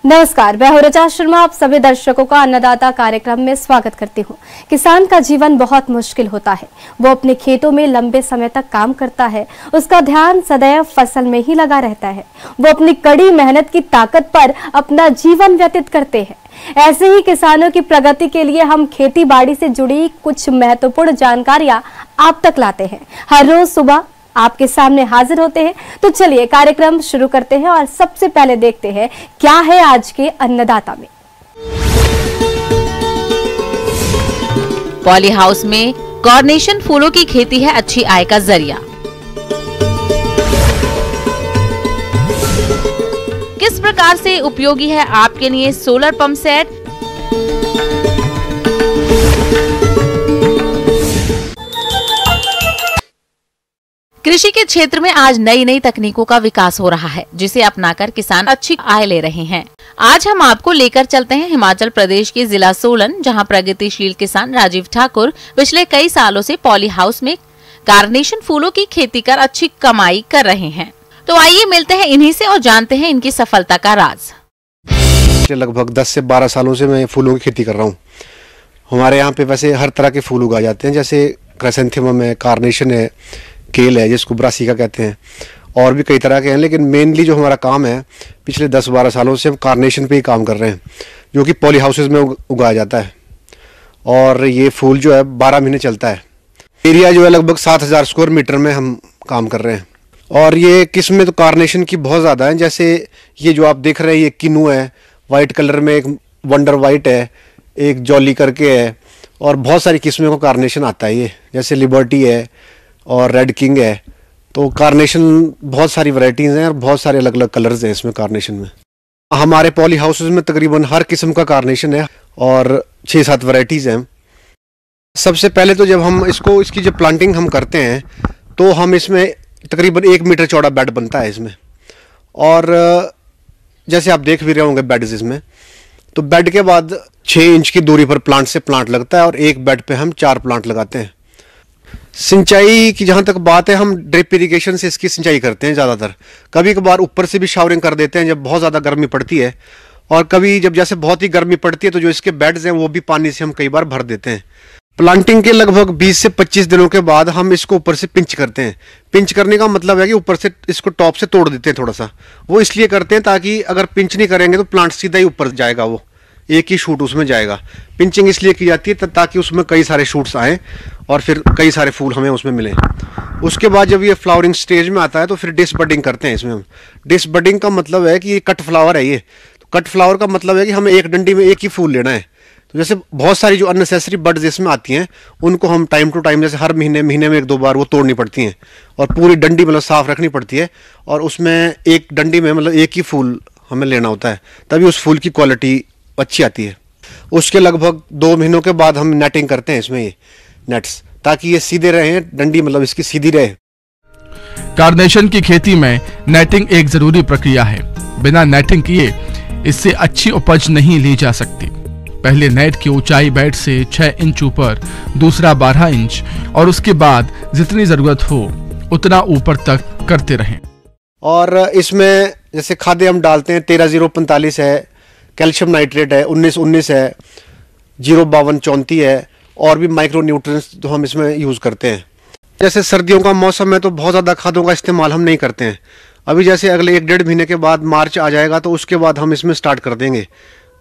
नमस्कार, मैं हूं रचा शर्मा। आप सभी दर्शकों का अन्नदाता कार्यक्रम में स्वागत करती हूं। किसान का जीवन बहुत मुश्किल होता है। वो अपने खेतों में लंबे समय तक काम करता है। उसका ध्यान सदैव फसल में ही लगा रहता है। वो अपनी कड़ी मेहनत की ताकत पर अपना जीवन व्यतीत करते हैं। ऐसे ही किसानों की प्रगति के लिए हम खेती बाड़ी से जुड़ी कुछ महत्वपूर्ण जानकारियां आप तक लाते हैं। हर रोज सुबह आपके सामने हाजिर होते हैं। तो चलिए कार्यक्रम शुरू करते हैं और सबसे पहले देखते हैं क्या है आज के अन्नदाता में। पॉली हाउस में कार्नेशन फूलों की खेती है अच्छी आय का जरिया। किस प्रकार से उपयोगी है आपके लिए सोलर पंप सेट? कृषि के क्षेत्र में आज नई नई तकनीकों का विकास हो रहा है, जिसे अपनाकर किसान अच्छी आय ले रहे हैं। आज हम आपको लेकर चलते हैं हिमाचल प्रदेश के जिला सोलन, जहां प्रगतिशील किसान राजीव ठाकुर पिछले कई सालों से पॉली हाउस में कार्नेशन फूलों की खेती कर अच्छी कमाई कर रहे हैं। तो आइए मिलते हैं इन्हीं से और जानते हैं इनकी सफलता का राज। लगभग 10 से 12 सालों से मैं फूलों की खेती कर रहा हूँ। हमारे यहाँ पे वैसे हर तरह के फूल उगाए जाते हैं, जैसे क्राइसेंथेमम है, कार्नेशन है, केल है जिसको ब्रासिका कहते हैं, और भी कई तरह के हैं। लेकिन मेनली जो हमारा काम है पिछले 10-12 सालों से हम कार्नेशन पे ही काम कर रहे हैं, जो कि पॉली हाउसेज में उगाया जाता है। और ये फूल जो है 12 महीने चलता है। एरिया जो है लगभग 7000 स्क्वायर मीटर में हम काम कर रहे हैं। और ये किस्में तो कार्नेशन की बहुत ज़्यादा हैं। जैसे ये जो आप देख रहे हैं ये किनू है, वाइट कलर में, एक वंडर वाइट है, एक जॉली करके है, और बहुत सारी किस्में को कार्नेशन आता है। ये जैसे लिबर्टी है और रेड किंग है। तो कार्नेशन बहुत सारी वैरायटीज़ हैं और बहुत सारे अलग अलग कलर्स हैं इसमें कार्नेशन में। हमारे पॉली हाउसेज में तकरीबन हर किस्म का कार्नेशन है और 6-7 वैरायटीज़ हैं। सबसे पहले तो जब हम इसकी जब प्लांटिंग हम करते हैं तो हम इसमें तकरीबन 1 मीटर चौड़ा बेड बनता है इसमें। और जैसे आप देख भी रहे होंगे बेड्स इसमें, तो बेड के बाद 6 इंच की दूरी पर प्लांट से प्लांट लगता है और एक बेड पे हम 4 प्लांट लगाते हैं। सिंचाई की जहाँ तक बात है, हम ड्रिप इरिगेशन से इसकी सिंचाई करते हैं ज़्यादातर। कभी कभार ऊपर से भी शावरिंग कर देते हैं जब बहुत ज़्यादा गर्मी पड़ती है, और कभी जब जैसे बहुत ही गर्मी पड़ती है तो जो इसके बेड्स हैं वो भी पानी से हम कई बार भर देते हैं। प्लांटिंग के लगभग 20 से 25 दिनों के बाद हम इसको ऊपर से पिंच करते हैं। पिंच करने का मतलब है कि ऊपर से इसको टॉप से तोड़ देते हैं थोड़ा सा। वो इसलिए करते हैं ताकि अगर पिंच नहीं करेंगे तो प्लांट सीधा ही ऊपर जाएगा, वो एक ही शूट उसमें जाएगा। पिंचिंग इसलिए की जाती है ताकि उसमें कई सारे शूट्स आएँ और फिर कई सारे फूल हमें उसमें मिलें। उसके बाद जब ये फ्लावरिंग स्टेज में आता है तो फिर डिस बडिंग करते हैं इसमें हम। डिस बडिंग का मतलब है कि ये कट फ्लावर है। ये तो कट फ्लावर का मतलब है कि हमें एक डंडी में एक ही फूल लेना है। तो जैसे बहुत सारी जो अननेसेसरी बड्स इसमें आती हैं उनको हम टाइम टू टाइम, जैसे हर महीने में 1-2 बार वो तोड़नी पड़ती हैं और पूरी डंडी मतलब साफ़ रखनी पड़ती है। और उसमें एक डंडी में मतलब एक ही फूल हमें लेना होता है, तभी उस फूल की क्वालिटी अच्छी आती है। उसके लगभग 2 महीनों के बाद हम नेटिंग करते हैं इसमें, ये नेट्स, ताकि ये सीधे रहे, डंडी मतलब इसकी सीधी रहे। कार्नेशन की खेती में नेटिंग एक जरूरी प्रक्रिया है। बिना नेटिंग किए इससे अच्छी उपज नहीं ली जा सकती। पहले नेट की ऊंचाई बेड से 6 इंच ऊपर, दूसरा 12 इंच, और उसके बाद जितनी जरूरत हो उतना ऊपर तक करते रहें। और इसमें जैसे खाद्य हम डालते हैं 13-0-45 है, कैल्शियम नाइट्रेट है 19-19 है, 0-52-34 है, और भी माइक्रो न्यूट्रिएंट्स जो हम इसमें यूज़ करते हैं। जैसे सर्दियों का मौसम है तो बहुत ज़्यादा खादों का इस्तेमाल हम नहीं करते हैं। अभी जैसे अगले 1-1.5 महीने के बाद मार्च आ जाएगा तो उसके बाद हम इसमें स्टार्ट कर देंगे।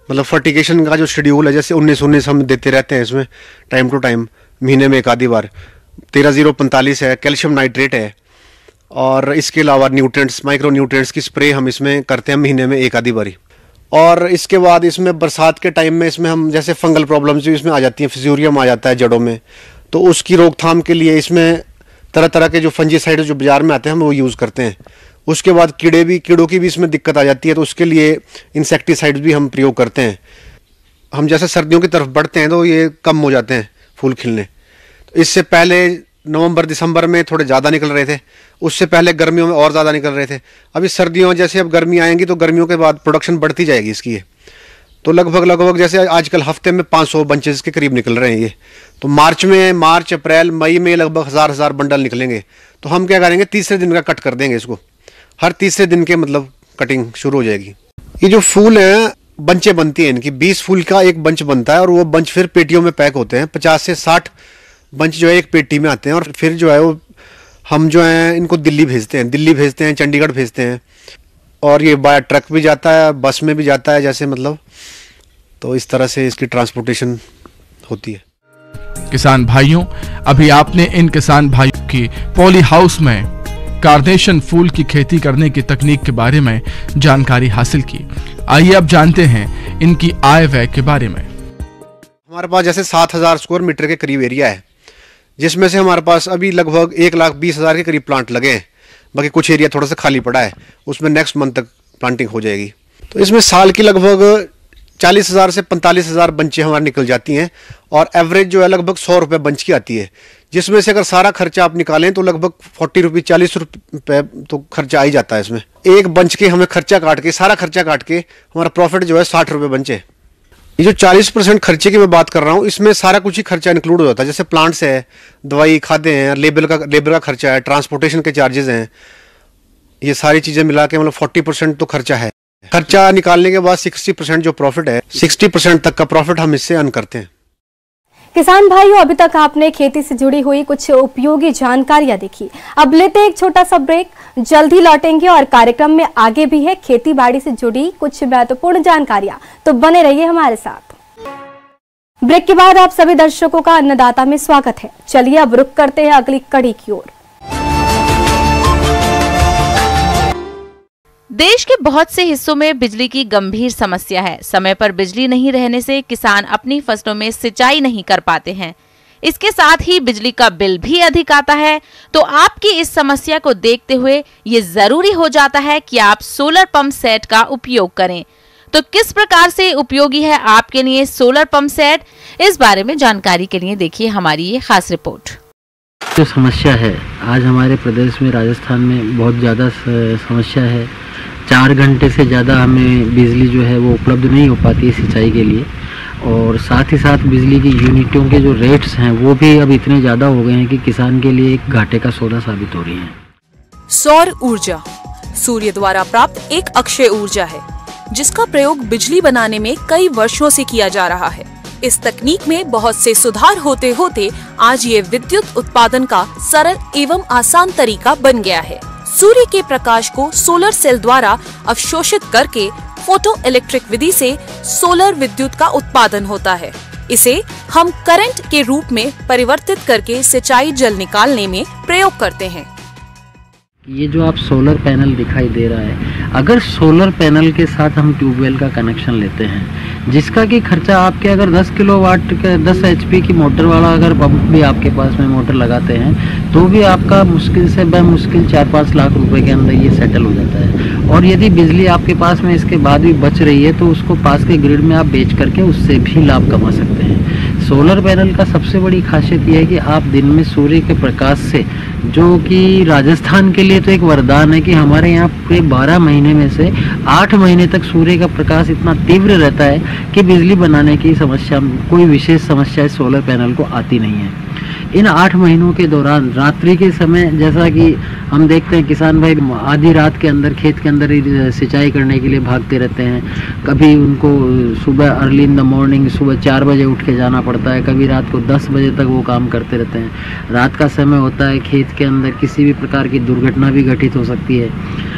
मतलब फर्टिगेशन का जो शेड्यूल है, जैसे 19-19 हम देते रहते हैं इसमें टाइम टू टाइम, महीने में एक आधी बार। 13-0-45 है, कैल्शियम नाइट्रेट है, और इसके अलावा न्यूट्रिएंट्स, माइक्रो न्यूट्रिएंट्स की स्प्रे हम इसमें करते हैं महीने में एक आधी बारी। और इसके बाद इसमें बरसात के टाइम में इसमें हम जैसे फंगल प्रॉब्लम्स जो इसमें आ जाती हैं, फिज्यूरियम आ जाता है जड़ों में, तो उसकी रोकथाम के लिए इसमें तरह तरह के जो फंजीसाइड जो बाजार में आते हैं हम वो यूज़ करते हैं। उसके बाद कीड़ों की भी इसमें दिक्कत आ जाती है, तो उसके लिए इंसेक्टिसाइड्स भी हम प्रयोग करते हैं। हम जैसे सर्दियों की तरफ बढ़ते हैं तो ये कम हो जाते हैं फूल खिलने। तो इससे पहले नवंबर-दिसंबर में थोड़े ज़्यादा निकल रहे थे, उससे पहले गर्मियों में और ज़्यादा निकल रहे थे। अभी सर्दियों जैसे अब गर्मी आएंगी तो गर्मियों के बाद प्रोडक्शन बढ़ती जाएगी इसकी। तो लगभग जैसे आजकल हफ्ते में 500 बंचेस के करीब निकल रहे हैं ये। तो मार्च, अप्रैल, मई में लगभग हज़ार बंडल निकलेंगे। तो हम क्या करेंगे, तीसरे दिन का कट कर देंगे इसको। हर तीसरे दिन के मतलब कटिंग शुरू हो जाएगी। ये जो फूल हैं बंचे बनती हैं इनकी, 20 फूल का एक बंच बनता है और वो बंच फिर पेटियों में पैक होते हैं। 50 से 60 बंच जो है एक पेटी में आते हैं और फिर जो है वो हम जो है इनको दिल्ली भेजते हैं, चंडीगढ़ भेजते हैं और ये बाय ट्रक भी जाता है, बस में भी जाता है जैसे मतलब, तो इस तरह से इसकी ट्रांसपोर्टेशन होती है। किसान भाइयों, अभी आपने इन किसान भाइयों की पॉली हाउस में कार्नेशन फूल की खेती करने की तकनीक के बारे में जानकारी हासिल की। आइए अब जानते हैं इनकी आय व्यय के बारे में। हमारे पास जैसे 7,000 स्क्वायर मीटर के करीब एरिया है, जिसमें से हमारे पास अभी लगभग 1,20,000 के करीब प्लांट लगे हैं। बाकी कुछ एरिया थोड़ा सा खाली पड़ा है, उसमें नेक्स्ट मंथ तक प्लांटिंग हो जाएगी। तो इसमें साल की लगभग 40,000 से 45,000 बंचें हमारी निकल जाती हैं और एवरेज जो है लगभग 100 रुपये बंच की आती है, जिसमें से अगर सारा खर्चा आप निकालें तो लगभग 40 रुपये 40 रुपये तो खर्चा आ ही जाता है इसमें। एक बंच के हमें खर्चा काट के, सारा खर्चा काट के हमारा प्रॉफिट जो है 60 रुपये बंचे। ये जो 40% खर्चे की मैं बात कर रहा हूँ, इसमें सारा कुछ ही खर्चा इंक्लूड हो जाता है, जैसे प्लांट्स है, दवाई खादे हैं, लेबर का खर्चा है, ट्रांसपोर्टेशन के चार्जेस हैं, ये सारी चीज़ें मिला के मतलब 40% तो खर्चा है। खर्चा निकालने के बाद 60% जो प्रॉफिट है, 60% तक का प्रॉफिट हम इससे अर्न करते हैं। किसान भाइयों, अभी तक आपने खेती से जुड़ी हुई कुछ उपयोगी जानकारियां देखी। अब लेते एक छोटा सा ब्रेक, जल्द ही लौटेंगे और कार्यक्रम में आगे भी है खेती बाड़ी से जुड़ी कुछ महत्वपूर्ण जानकारियां, तो बने रहिए हमारे साथ। ब्रेक के बाद आप सभी दर्शकों का अन्नदाता में स्वागत है। चलिए अब रुक करते हैं अगली कड़ी की ओर। देश के बहुत से हिस्सों में बिजली की गंभीर समस्या है। समय पर बिजली नहीं रहने से किसान अपनी फसलों में सिंचाई नहीं कर पाते हैं। इसके साथ ही बिजली का बिल भी अधिक आता है। तो आपकी इस समस्या को देखते हुए ये जरूरी हो जाता है कि आप सोलर पंप सेट का उपयोग करें। तो किस प्रकार से उपयोगी है आपके लिए सोलर पंप सेट, इस बारे में जानकारी के लिए देखिए हमारी ये खास रिपोर्ट। जो समस्या है आज हमारे प्रदेश में, राजस्थान में बहुत ज़्यादा समस्या है। 4 घंटे से ज़्यादा हमें बिजली जो है वो उपलब्ध नहीं हो पाती है सिंचाई के लिए, और साथ ही साथ बिजली की यूनिटों के जो रेट्स हैं वो भी अब इतने ज़्यादा हो गए हैं कि किसान के लिए एक घाटे का सौदा साबित हो रही है। सौर ऊर्जा सूर्य द्वारा प्राप्त एक अक्षय ऊर्जा है, जिसका प्रयोग बिजली बनाने में कई वर्षों से किया जा रहा है। इस तकनीक में बहुत से सुधार होते होते आज ये विद्युत उत्पादन का सरल एवं आसान तरीका बन गया है। सूर्य के प्रकाश को सोलर सेल द्वारा अवशोषित करके फोटो इलेक्ट्रिक विधि से सोलर विद्युत का उत्पादन होता है। इसे हम करंट के रूप में परिवर्तित करके सिंचाई जल निकालने में प्रयोग करते हैं। ये जो आप सोलर पैनल दिखाई दे रहा है, अगर सोलर पैनल के साथ हम ट्यूबवेल का कनेक्शन लेते हैं, जिसका कि खर्चा आपके अगर 10 किलोवाट का 10 HP की मोटर वाला अगर पंप भी आपके पास में मोटर लगाते हैं, तो भी आपका मुश्किल से मुश्किल 4-5 लाख रुपए के अंदर ये सेटल हो जाता है। और यदि बिजली आपके पास में इसके बाद भी बच रही है तो उसको पास के ग्रिड में आप बेच करके उससे भी लाभ कमा सकते हैं। सोलर पैनल का सबसे बड़ी खासियत यह है कि आप दिन में सूर्य के प्रकाश से, जो कि राजस्थान के लिए तो एक वरदान है कि हमारे यहाँ पूरे 12 महीने में से 8 महीने तक सूर्य का प्रकाश इतना तीव्र रहता है कि बिजली बनाने की समस्या, कोई विशेष समस्या इस सोलर पैनल को आती नहीं है। इन 8 महीनों के दौरान रात्रि के समय, जैसा कि हम देखते हैं किसान भाई आधी रात के अंदर खेत के अंदर ही सिंचाई करने के लिए भागते रहते हैं। कभी उनको सुबह अर्ली इन द मॉर्निंग सुबह 4 बजे उठ के जाना पड़ता है, कभी रात को 10 बजे तक वो काम करते रहते हैं। रात का समय होता है, खेत के अंदर किसी भी प्रकार की दुर्घटना भी घटित हो सकती है।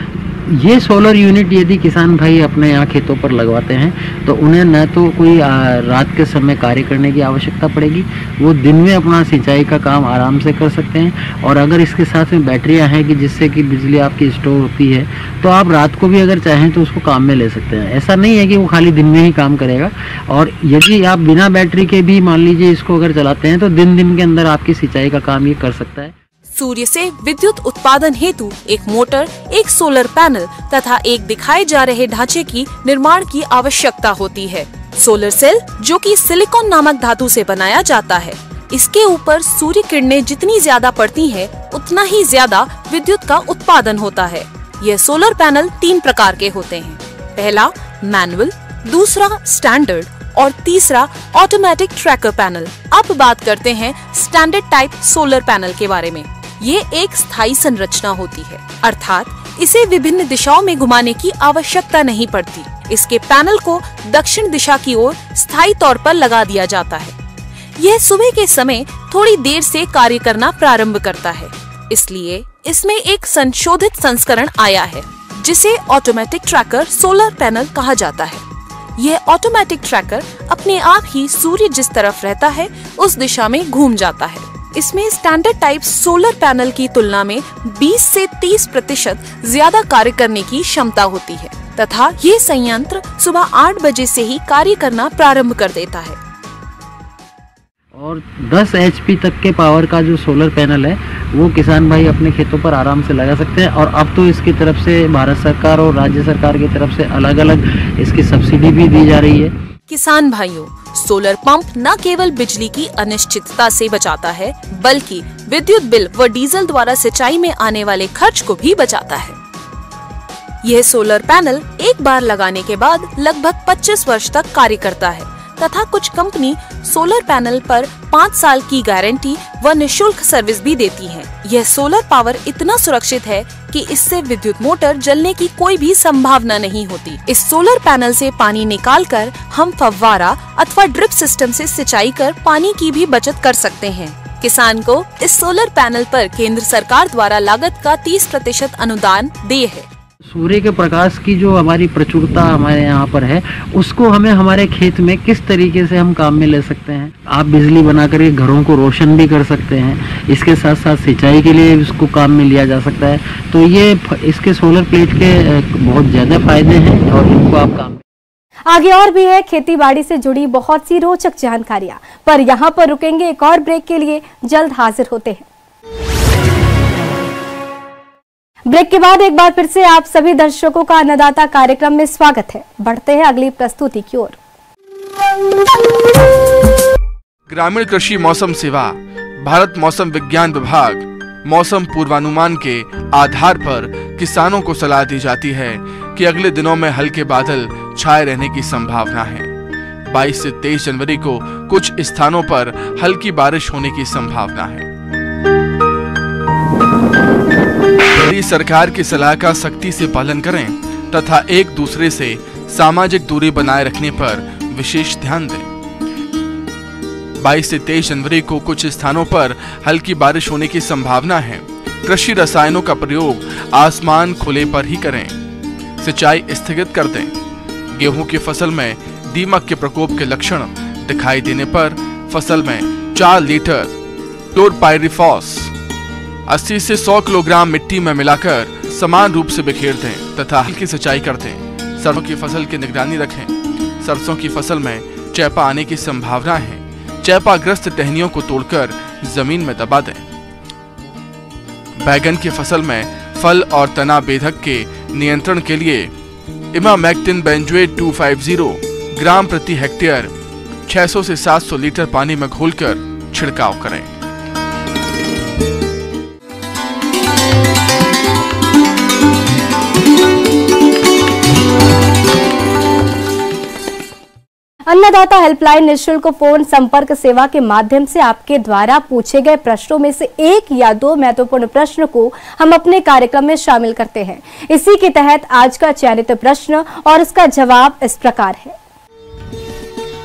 ये सोलर यूनिट यदि किसान भाई अपने यहाँ खेतों पर लगवाते हैं तो उन्हें न तो कोई रात के समय कार्य करने की आवश्यकता पड़ेगी, वो दिन में अपना सिंचाई का काम आराम से कर सकते हैं। और अगर इसके साथ में बैटरियाँ हैं कि जिससे कि बिजली आपकी स्टोर होती है, तो आप रात को भी अगर चाहें तो उसको काम में ले सकते हैं। ऐसा नहीं है कि वो खाली दिन में ही काम करेगा। और यदि आप बिना बैटरी के भी मान लीजिए इसको अगर चलाते हैं तो दिन के अंदर आपकी सिंचाई का काम ये कर सकता है। सूर्य से विद्युत उत्पादन हेतु एक मोटर, एक सोलर पैनल तथा एक दिखाए जा रहे ढांचे की निर्माण की आवश्यकता होती है। सोलर सेल, जो कि सिलिकॉन नामक धातु से बनाया जाता है, इसके ऊपर सूर्य किरणें जितनी ज्यादा पड़ती हैं, उतना ही ज्यादा विद्युत का उत्पादन होता है। यह सोलर पैनल 3 प्रकार के होते हैं। पहला मैनुअल, दूसरा स्टैंडर्ड और तीसरा ऑटोमेटिक ट्रैकर पैनल। अब बात करते हैं स्टैंडर्ड टाइप सोलर पैनल के बारे में। ये एक स्थायी संरचना होती है, अर्थात इसे विभिन्न दिशाओं में घुमाने की आवश्यकता नहीं पड़ती। इसके पैनल को दक्षिण दिशा की ओर स्थायी तौर पर लगा दिया जाता है। यह सुबह के समय थोड़ी देर से कार्य करना प्रारंभ करता है, इसलिए इसमें एक संशोधित संस्करण आया है जिसे ऑटोमेटिक ट्रैकर सोलर पैनल कहा जाता है। यह ऑटोमेटिक ट्रैकर अपने आप ही सूर्य जिस तरफ रहता है उस दिशा में घूम जाता है। इसमें स्टैंडर्ड टाइप सोलर पैनल की तुलना में 20 से 30% ज्यादा कार्य करने की क्षमता होती है तथा ये संयंत्र सुबह 8 बजे से ही कार्य करना प्रारंभ कर देता है। और 10 HP तक के पावर का जो सोलर पैनल है वो किसान भाई अपने खेतों पर आराम से लगा सकते हैं। और अब तो इसकी तरफ से भारत सरकार और राज्य सरकार की तरफ से अलग अलग इसकी सब्सिडी भी दी जा रही है। किसान भाइयों, सोलर पंप न केवल बिजली की अनिश्चितता से बचाता है बल्कि विद्युत बिल व डीजल द्वारा सिंचाई में आने वाले खर्च को भी बचाता है। यह सोलर पैनल एक बार लगाने के बाद लगभग 25 वर्ष तक कार्य करता है तथा कुछ कंपनी सोलर पैनल पर 5 साल की गारंटी व निःशुल्क सर्विस भी देती है। यह सोलर पावर इतना सुरक्षित है कि इससे विद्युत मोटर जलने की कोई भी संभावना नहीं होती। इस सोलर पैनल से पानी निकालकर हम फव्वारा अथवा ड्रिप सिस्टम से सिंचाई कर पानी की भी बचत कर सकते हैं। किसान को इस सोलर पैनल पर केंद्र सरकार द्वारा लागत का 30% अनुदान देय है। सूर्य के प्रकाश की जो हमारी प्रचुरता हमारे यहाँ पर है उसको हमें हमारे खेत में किस तरीके से हम काम में ले सकते हैं। आप बिजली बनाकर घरों को रोशन भी कर सकते हैं, इसके साथ साथ सिंचाई के लिए इसको काम में लिया जा सकता है। तो ये इसके सोलर प्लेट के बहुत ज़्यादा फायदे हैं और इनको आप काम आगे और भी है खेती बाड़ी से जुड़ी बहुत सी रोचक जानकारियां, पर यहाँ पर रुकेंगे एक और ब्रेक के लिए। जल्द हाजिर होते हैं। ब्रेक के बाद एक बार फिर से आप सभी दर्शकों का अन्नदाता कार्यक्रम में स्वागत है। बढ़ते हैं अगली प्रस्तुति की ओर। ग्रामीण कृषि मौसम सेवा भारत मौसम विज्ञान विभाग मौसम पूर्वानुमान के आधार पर किसानों को सलाह दी जाती है कि अगले दिनों में हल्के बादल छाए रहने की संभावना है। 22 से 23 जनवरी को कुछ स्थानों पर हल्की बारिश होने की संभावना है। यदि सरकार की सलाह का सख्ती से पालन करें तथा एक दूसरे से सामाजिक दूरी बनाए रखने पर विशेष ध्यान दें। 22 से 23 जनवरी को कुछ स्थानों पर हल्की बारिश होने की संभावना है। कृषि रसायनों का प्रयोग आसमान खुले पर ही करें। सिंचाई स्थगित कर दें। गेहूं की फसल में दीमक के प्रकोप के लक्षण दिखाई देने पर फसल में 4 लीटर क्लोरपाइरिफॉस 80 से 100 किलोग्राम मिट्टी में मिलाकर समान रूप से बिखेर दें तथा हल्की सिंचाई कर दें। सरसों की फसल की निगरानी रखें। सरसों की फसल में चैपा आने की संभावना है। चैपाग्रस्त टहनियों को तोड़कर जमीन में दबा दें। बैगन की फसल में फल और तना बेधक के नियंत्रण के लिए इमामेक्टिन बेंजोएट 250 ग्राम प्रति हेक्टेयर 600 से 700 लीटर पानी में घोलकर छिड़काव करें। अन्नदाता हेल्पलाइन निःशुल्क फोन संपर्क सेवा के माध्यम से आपके द्वारा पूछे गए प्रश्नों में से 1 या 2 महत्वपूर्ण प्रश्न को हम अपने कार्यक्रम में शामिल करते हैं। इसी के तहत आज का चयनित प्रश्न और उसका जवाब इस प्रकार है।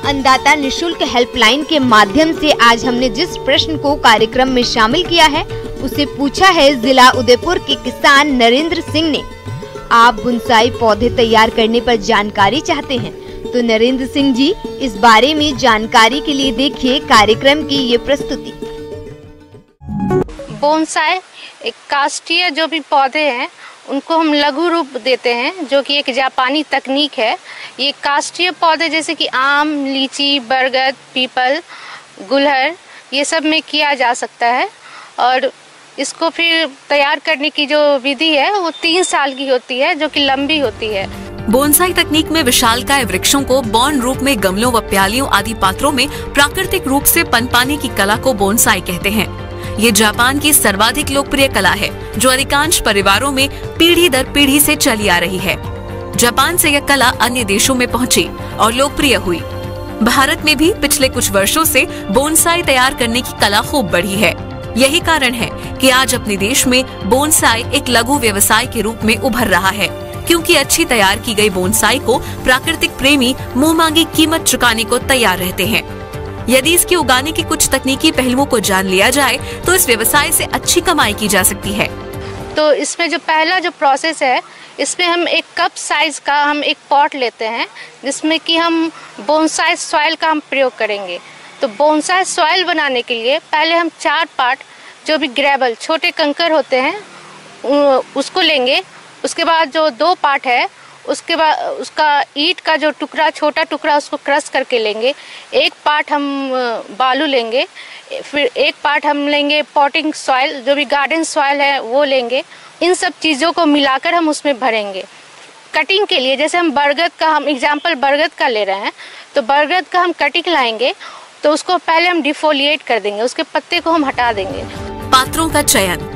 अन्नदाता निःशुल्क हेल्पलाइन के माध्यम से आज हमने जिस प्रश्न को कार्यक्रम में शामिल किया है उसे पूछा है जिला उदयपुर के किसान नरेंद्र सिंह ने। आप बोनसाई पौधे तैयार करने पर जानकारी चाहते हैं तो नरेंद्र सिंह जी इस बारे में जानकारी के लिए देखिए कार्यक्रम की ये प्रस्तुति। बोनसाई एक काष्ठीय जो भी पौधे हैं उनको हम लघु रूप देते हैं, जो कि एक जापानी तकनीक है। ये काष्ठीय पौधे जैसे कि आम, लीची, बरगद, पीपल, गुलहर ये सब में किया जा सकता है और इसको फिर तैयार करने की जो विधि है वो 3 साल की होती है, जो कि लंबी होती है। बोनसाई तकनीक में विशालकाय वृक्षों को बॉन्ड रूप में गमलों व प्यालियों आदि पात्रों में प्राकृतिक रूप से पनपाने की कला को बोनसाई कहते हैं। ये जापान की सर्वाधिक लोकप्रिय कला है जो अधिकांश परिवारों में पीढ़ी दर पीढ़ी से चली आ रही है। जापान से यह कला अन्य देशों में पहुंची और लोकप्रिय हुई। भारत में भी पिछले कुछ वर्षों से बोनसाई तैयार करने की कला खूब बढ़ी है, यही कारण है कि आज अपने देश में बोनसाई एक लघु व्यवसाय के रूप में उभर रहा है, क्योंकि अच्छी तैयार की गई बोनसाई को प्राकृतिक प्रेमी मुंह मांगी कीमत चुकाने को तैयार रहते हैं। यदि इसके उगाने के कुछ तकनीकी पहलुओं को जान लिया जाए तो इस व्यवसाय से अच्छी कमाई की जा सकती है। तो इसमें जो पहला जो प्रोसेस है, इसमें हम एक कप साइज का हम एक पॉट लेते हैं, जिसमें कि हम बोनसाई सॉइल का हम प्रयोग करेंगे। तो बोनसाई सॉइल बनाने के लिए पहले हम 4 पार्ट जो भी ग्रेवल छोटे कंकर होते हैं उसको लेंगे। उसके बाद जो 2 पार्ट है उसके बाद उसका ईंट का जो टुकड़ा छोटा टुकड़ा उसको क्रश करके लेंगे। 1 पार्ट हम बालू लेंगे, फिर 1 पार्ट हम लेंगे पॉटिंग सॉइल जो भी गार्डन सॉइल है वो लेंगे। इन सब चीज़ों को मिलाकर हम उसमें भरेंगे। कटिंग के लिए जैसे हम बरगद का हम एग्जाम्पल बरगद का ले रहे हैं, तो बरगद का हम कटिंग लाएंगे तो उसको पहले हम डिफोलिएट कर देंगे, उसके पत्ते को हम हटा देंगे। पात्रों का चयन।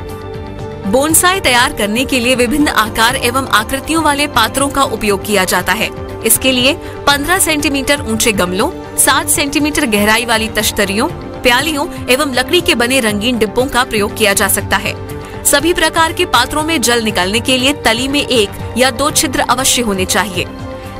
बोनसाई तैयार करने के लिए विभिन्न आकार एवं आकृतियों वाले पात्रों का उपयोग किया जाता है। इसके लिए 15 सेंटीमीटर ऊंचे गमलों, 7 सेंटीमीटर गहराई वाली तश्तरियों, प्यालियों एवं लकड़ी के बने रंगीन डिब्बों का प्रयोग किया जा सकता है। सभी प्रकार के पात्रों में जल निकलने के लिए तली में 1 या 2 छिद्र अवश्य होने चाहिए।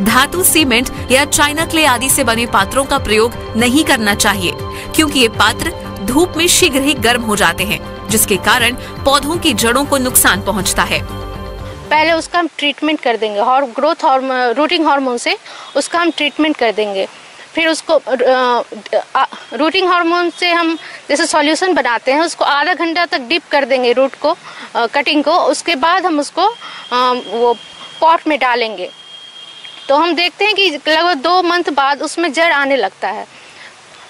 धातु, सीमेंट या चाइना क्ले आदि से बने पात्रों का प्रयोग नहीं करना चाहिए, क्योंकि ये पात्र धूप में शीघ्र ही गर्म हो जाते हैं, जिसके कारण पौधों की जड़ों को नुकसान पहुंचता है। पहले उसका हम ट्रीटमेंट कर देंगे ग्रोथ हार्मोन, रूटिंग हार्मोन से उसका हम ट्रीटमेंट कर देंगे। फिर उसको रूटिंग हार्मोन से हम जैसे सॉल्यूशन बनाते हैं उसको आधा घंटा तक डिप कर देंगे रूट को, कटिंग को। उसके बाद हम उसको वो पॉट में डालेंगे। तो हम देखते हैं कि लगभग 2 मंथ बाद उसमें जड़ आने लगता है।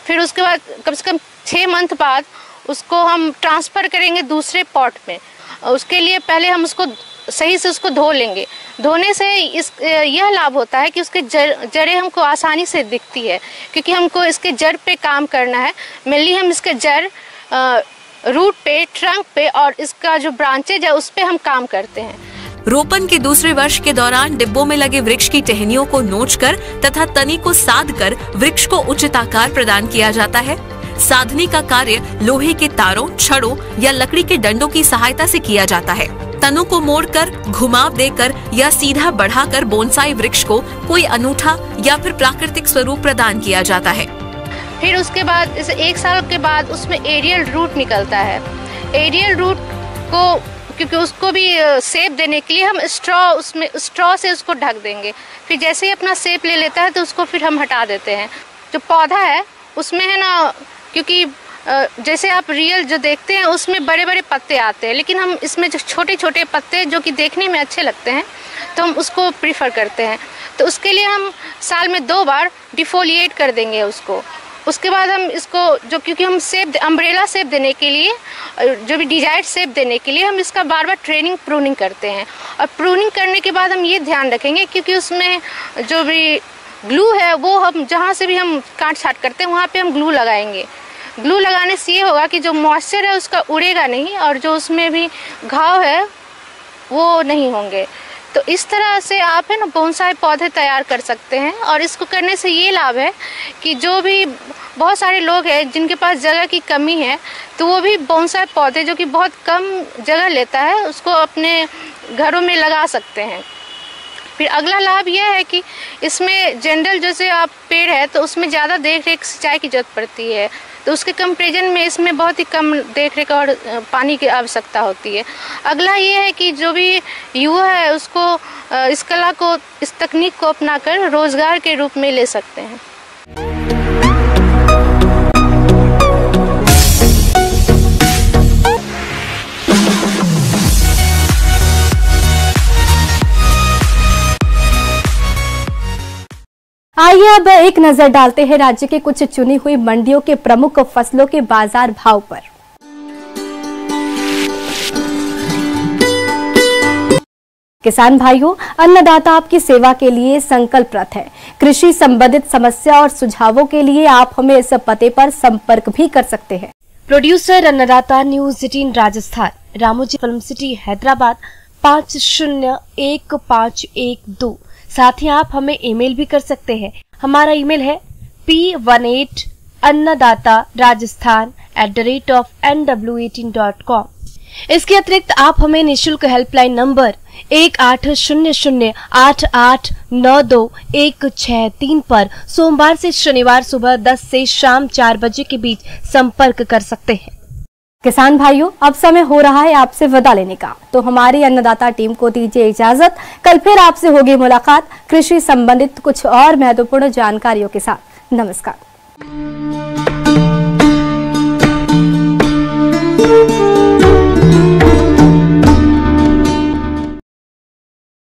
फिर उसके बाद कम से कम 6 मंथ बाद उसको हम ट्रांसफ़र करेंगे दूसरे पॉट में। उसके लिए पहले हम उसको सही से उसको धो लेंगे। धोने से यह लाभ होता है कि उसके जड़ें हमको आसानी से दिखती है, क्योंकि हमको इसके जड़ पे काम करना है। मेनली हम इसके जड़, रूट पे, ट्रंक पे और इसका जो ब्रांचेज है उस पे हम काम करते हैं। रोपण के दूसरे वर्ष के दौरान डिब्बों में लगे वृक्ष की टहनियों को नोचकर तथा तनी को साधकर वृक्ष को उचित आकार प्रदान किया जाता है। साधने का कार्य लोहे के तारों, छड़ों या लकड़ी के डंडों की सहायता से किया जाता है। तनों को मोड़कर, घुमाव देकर या सीधा बढ़ाकर बोनसाई वृक्ष को कोई अनूठा या फिर प्राकृतिक स्वरूप प्रदान किया जाता है। फिर उसके बाद जैसे 1 साल के बाद उसमें एरियल रूट निकलता है। एरियल रूट को क्योंकि उसको भी शेप देने के लिए हम स्ट्रॉ से उसको ढक देंगे। फिर जैसे ही अपना शेप ले लेता है तो उसको फिर हम हटा देते हैं। जो पौधा है उसमें है ना, क्योंकि जैसे आप रियल जो देखते हैं उसमें बड़े बड़े पत्ते आते हैं, लेकिन हम इसमें जो छोटे छोटे पत्ते जो कि देखने में अच्छे लगते हैं तो हम उसको प्रीफर करते हैं। तो उसके लिए हम साल में 2 बार डिफोलिएट कर देंगे उसको। उसके बाद हम इसको क्योंकि हम शेप अम्ब्रेला शेप देने के लिए, जो भी डिजायर्ड शेप देने के लिए हम इसका बार बार ट्रेनिंग प्रूनिंग करते हैं। और प्रूनिंग करने के बाद हम ये ध्यान रखेंगे क्योंकि उसमें जो भी ग्लू है वो हम जहाँ से भी हम काट छाट करते हैं वहाँ पे हम ग्लू लगाएंगे। ग्लू लगाने से ये होगा कि जो मॉइस्चर है उसका उड़ेगा नहीं और जो उसमें भी घाव है वो नहीं होंगे। तो इस तरह से आप है ना बोनसाई पौधे तैयार कर सकते हैं। और इसको करने से ये लाभ है कि जो भी बहुत सारे लोग हैं जिनके पास जगह की कमी है तो वो भी बोनसाई पौधे जो कि बहुत कम जगह लेता है उसको अपने घरों में लगा सकते हैं। फिर अगला लाभ यह है कि इसमें जनरल जैसे आप पेड़ है तो उसमें ज़्यादा देख रेख सिंचाई की जरूरत पड़ती है, तो उसके कंपेरिजन में इसमें बहुत ही कम देख रेख और पानी की आवश्यकता होती है। अगला ये है कि जो भी युवा है उसको इस कला को, इस तकनीक को अपनाकर रोजगार के रूप में ले सकते हैं। आइए अब एक नजर डालते हैं राज्य के कुछ चुनी हुई मंडियों के प्रमुख फसलों के बाजार भाव पर। किसान भाइयों, अन्नदाता आपकी सेवा के लिए संकल्परत है। कृषि संबंधित समस्या और सुझावों के लिए आप हमें इस पते पर संपर्क भी कर सकते हैं। प्रोड्यूसर अन्नदाता, news 18 Rajasthan, Ramoji film city, Hyderabad 501512। साथ ही आप हमें ईमेल भी कर सकते हैं। हमारा ईमेल है p18 annadatarajasthan@NW18.com। इसके अतिरिक्त आप हमें निःशुल्क हेल्पलाइन नंबर 1800-8892-163 पर सोमवार से शनिवार सुबह 10 से शाम 4 बजे के बीच संपर्क कर सकते हैं। किसान भाइयों, अब समय हो रहा है आपसे विदा लेने का, तो हमारी अन्नदाता टीम को दीजिए इजाजत। कल फिर आपसे होगी मुलाकात कृषि संबंधित कुछ और महत्वपूर्ण जानकारियों के साथ। नमस्कार।